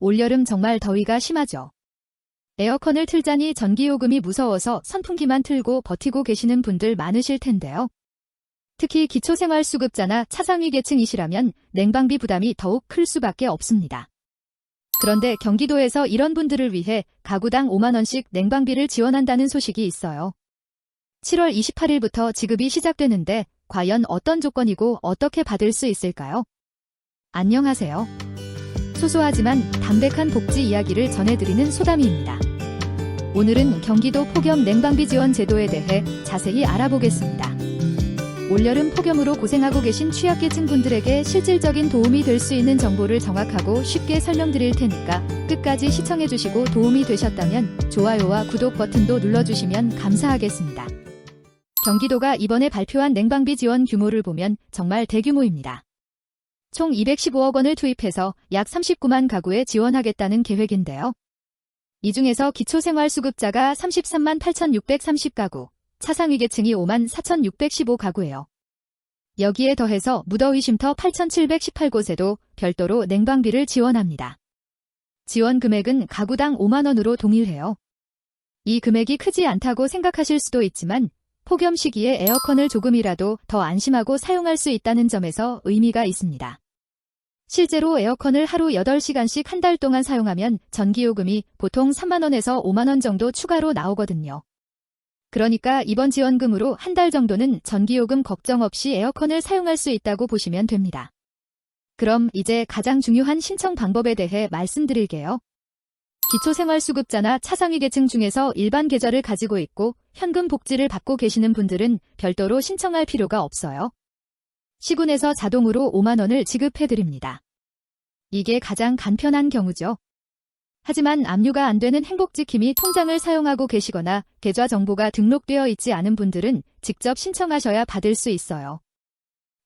올여름 정말 더위가 심하죠. 에어컨을 틀자니 전기요금이 무서워서 선풍기만 틀고 버티고 계시는 분들 많으실 텐데요. 특히 기초생활수급자나 차상위 계층이시라면 냉방비 부담이 더욱 클 수밖에 없습니다. 그런데 경기도에서 이런 분들을 위해 가구당 5만원씩 냉방비를 지원한다는 소식이 있어요. 7월 28일부터 지급이 시작되는데 과연 어떤 조건이고 어떻게 받을 수 있을까요? 안녕하세요. 소소하지만 담백한 복지 이야기를 전해드리는 소담이입니다. 오늘은 경기도 폭염 냉방비 지원 제도에 대해 자세히 알아보겠습니다. 올여름 폭염으로 고생하고 계신 취약계층 분들에게 실질적인 도움이 될 수 있는 정보를 정확하고 쉽게 설명드릴 테니까 끝까지 시청해주시고 도움이 되셨다면 좋아요와 구독 버튼도 눌러주시면 감사하겠습니다. 경기도가 이번에 발표한 냉방비 지원 규모를 보면 정말 대규모입니다. 총 215억 원을 투입해서 약 39만 가구에 지원하겠다는 계획인데요. 이 중에서 기초생활수급자가 33만 8,630가구, 차상위계층이 5만 4,615가구예요. 여기에 더해서 무더위 쉼터 8,718곳에도 별도로 냉방비를 지원합니다. 지원 금액은 가구당 5만 원으로 동일해요. 이 금액이 크지 않다고 생각하실 수도 있지만 폭염 시기에 에어컨을 조금이라도 더 안심하고 사용할 수 있다는 점에서 의미가 있습니다. 실제로 에어컨을 하루 8시간씩 한 달 동안 사용하면 전기요금이 보통 3만 원에서 5만 원 정도 추가로 나오거든요. 그러니까 이번 지원금으로 한 달 정도는 전기요금 걱정 없이 에어컨을 사용할 수 있다고 보시면 됩니다. 그럼 이제 가장 중요한 신청 방법에 대해 말씀드릴게요. 기초생활수급자나 차상위 계층 중에서 일반 계좌를 가지고 있고 현금 복지를 받고 계시는 분들은 별도로 신청할 필요가 없어요. 시군에서 자동으로 5만 원을 지급해드립니다. 이게 가장 간편한 경우죠. 하지만 압류가 안 되는 행복지킴이 통장을 사용하고 계시거나 계좌 정보가 등록되어 있지 않은 분들은 직접 신청하셔야 받을 수 있어요.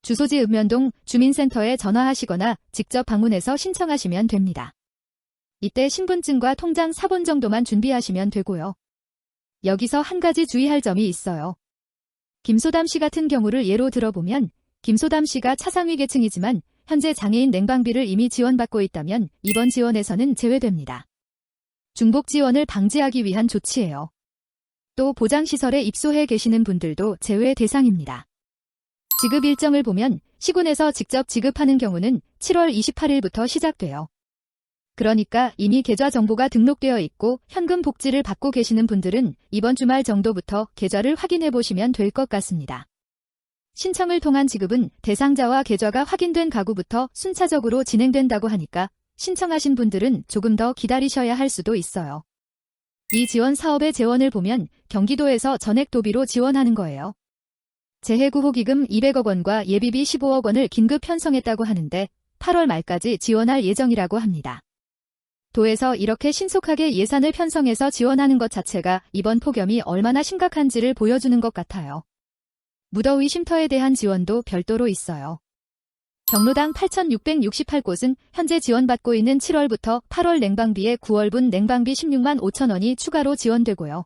주소지 읍면동 주민센터에 전화하시거나 직접 방문해서 신청하시면 됩니다. 이때 신분증과 통장 사본 정도만 준비하시면 되고요. 여기서 한 가지 주의할 점이 있어요. 김소담 씨 같은 경우를 예로 들어보면 김소담 씨가 차상위 계층이지만 현재 장애인 냉방비를 이미 지원받고 있다면 이번 지원에서는 제외됩니다. 중복 지원을 방지하기 위한 조치예요. 또 보장시설에 입소해 계시는 분들도 제외 대상입니다. 지급 일정을 보면 시군에서 직접 지급하는 경우는 7월 28일부터 시작돼요. 그러니까 이미 계좌 정보가 등록되어 있고 현금 복지를 받고 계시는 분들은 이번 주말 정도부터 계좌를 확인해 보시면 될 것 같습니다. 신청을 통한 지급은 대상자와 계좌가 확인된 가구부터 순차적으로 진행된다고 하니까 신청하신 분들은 조금 더 기다리셔야 할 수도 있어요. 이 지원 사업의 재원을 보면 경기도에서 전액 도비로 지원하는 거예요. 재해구호기금 200억 원과 예비비 15억 원을 긴급 편성했다고 하는데 8월 말까지 지원할 예정이라고 합니다. 도에서 이렇게 신속하게 예산을 편성해서 지원하는 것 자체가 이번 폭염이 얼마나 심각한지를 보여주는 것 같아요. 무더위 쉼터에 대한 지원도 별도로 있어요. 경로당 8,668곳은 현재 지원받고 있는 7월부터 8월 냉방비에 9월분 냉방비 16만 5천 원이 추가로 지원되고요.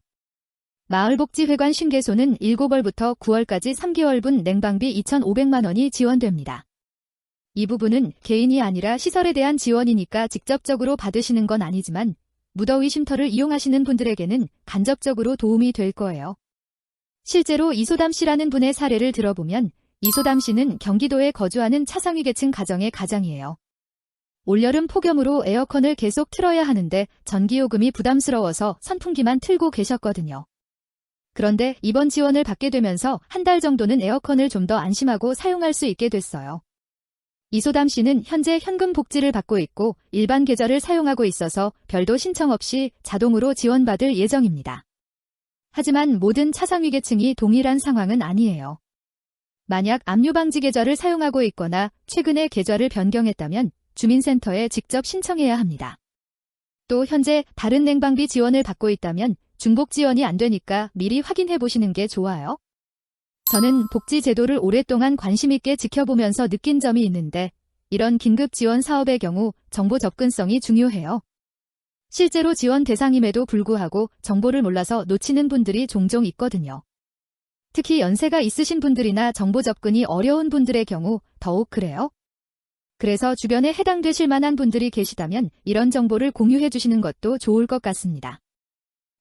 마을복지회관 신개소는 7월부터 9월까지 3개월분 냉방비 2,500만 원이 지원됩니다. 이 부분은 개인이 아니라 시설에 대한 지원이니까 직접적으로 받으시는 건 아니지만 무더위 쉼터를 이용하시는 분들에게는 간접적으로 도움이 될 거예요. 실제로 이소담 씨라는 분의 사례를 들어보면 이소담 씨는 경기도에 거주하는 차상위 계층 가정의 가장이에요. 올여름 폭염으로 에어컨을 계속 틀어야 하는데 전기요금이 부담스러워서 선풍기만 틀고 계셨거든요. 그런데 이번 지원을 받게 되면서 한 달 정도는 에어컨을 좀 더 안심하고 사용할 수 있게 됐어요. 이소담 씨는 현재 현금 복지를 받고 있고 일반 계좌를 사용하고 있어서 별도 신청 없이 자동으로 지원받을 예정입니다. 하지만 모든 차상위 계층이 동일한 상황은 아니에요. 만약 압류방지 계좌를 사용하고 있거나 최근에 계좌를 변경했다면 주민센터에 직접 신청해야 합니다. 또 현재 다른 냉방비 지원을 받고 있다면 중복 지원이 안 되니까 미리 확인해 보시는 게 좋아요. 저는 복지 제도를 오랫동안 관심 있게 지켜보면서 느낀 점이 있는데 이런 긴급 지원 사업의 경우 정보 접근성이 중요해요. 실제로 지원 대상임에도 불구하고 정보를 몰라서 놓치는 분들이 종종 있거든요. 특히 연세가 있으신 분들이나 정보 접근이 어려운 분들의 경우 더욱 그래요. 그래서 주변에 해당되실 만한 분들이 계시다면 이런 정보를 공유해 주시는 것도 좋을 것 같습니다.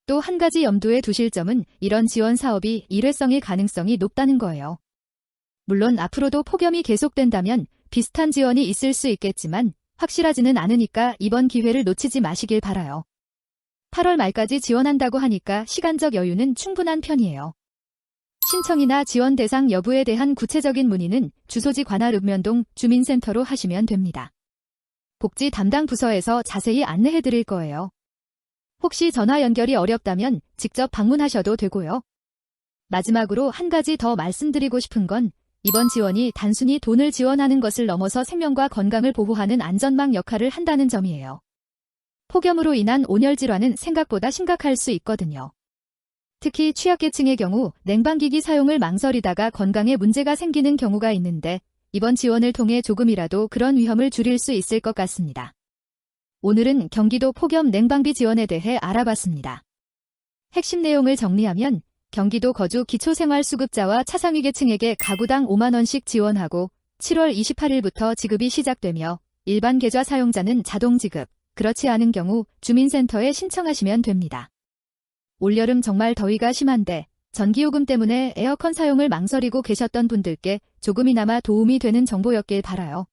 또 한 가지 염두에 두실 점은 이런 지원 사업이 일회성일 가능성이 높다는 거예요. 물론 앞으로도 폭염이 계속된다면 비슷한 지원이 있을 수 있겠지만 확실하지는 않으니까 이번 기회를 놓치지 마시길 바라요. 8월 말까지 지원한다고 하니까 시간적 여유는 충분한 편이에요. 신청이나 지원 대상 여부에 대한 구체적인 문의는 주소지 관할 읍면동 주민센터로 하시면 됩니다. 복지 담당 부서에서 자세히 안내해 드릴 거예요. 혹시 전화 연결이 어렵다면 직접 방문하셔도 되고요. 마지막으로 한 가지 더 말씀드리고 싶은 건 이번 지원이 단순히 돈을 지원하는 것을 넘어서 생명과 건강을 보호하는 안전망 역할을 한다는 점이에요. 폭염으로 인한 온열 질환은 생각보다 심각할 수 있거든요. 특히 취약계층의 경우 냉방기기 사용을 망설이다가 건강에 문제가 생기는 경우가 있는데 이번 지원을 통해 조금이라도 그런 위험을 줄일 수 있을 것 같습니다. 오늘은 경기도 폭염 냉방비 지원에 대해 알아봤습니다. 핵심 내용을 정리하면 경기도 거주 기초생활수급자와 차상위계층에게 가구당 5만 원씩 지원하고 7월 28일부터 지급이 시작되며 일반 계좌 사용자는 자동 지급, 그렇지 않은 경우 주민센터에 신청하시면 됩니다. 올여름 정말 더위가 심한데 전기요금 때문에 에어컨 사용을 망설이고 계셨던 분들께 조금이나마 도움이 되는 정보였길 바라요.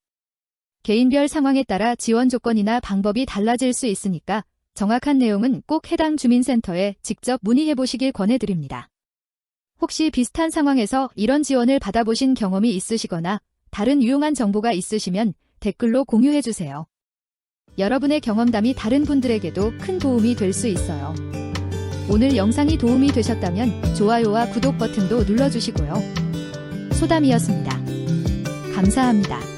개인별 상황에 따라 지원 조건이나 방법이 달라질 수 있으니까 정확한 내용은 꼭 해당 주민센터에 직접 문의해보시길 권해드립니다. 혹시 비슷한 상황에서 이런 지원을 받아보신 경험이 있으시거나 다른 유용한 정보가 있으시면 댓글로 공유해주세요. 여러분의 경험담이 다른 분들에게도 큰 도움이 될 수 있어요. 오늘 영상이 도움이 되셨다면 좋아요와 구독 버튼도 눌러주시고요. 소담이었습니다. 감사합니다.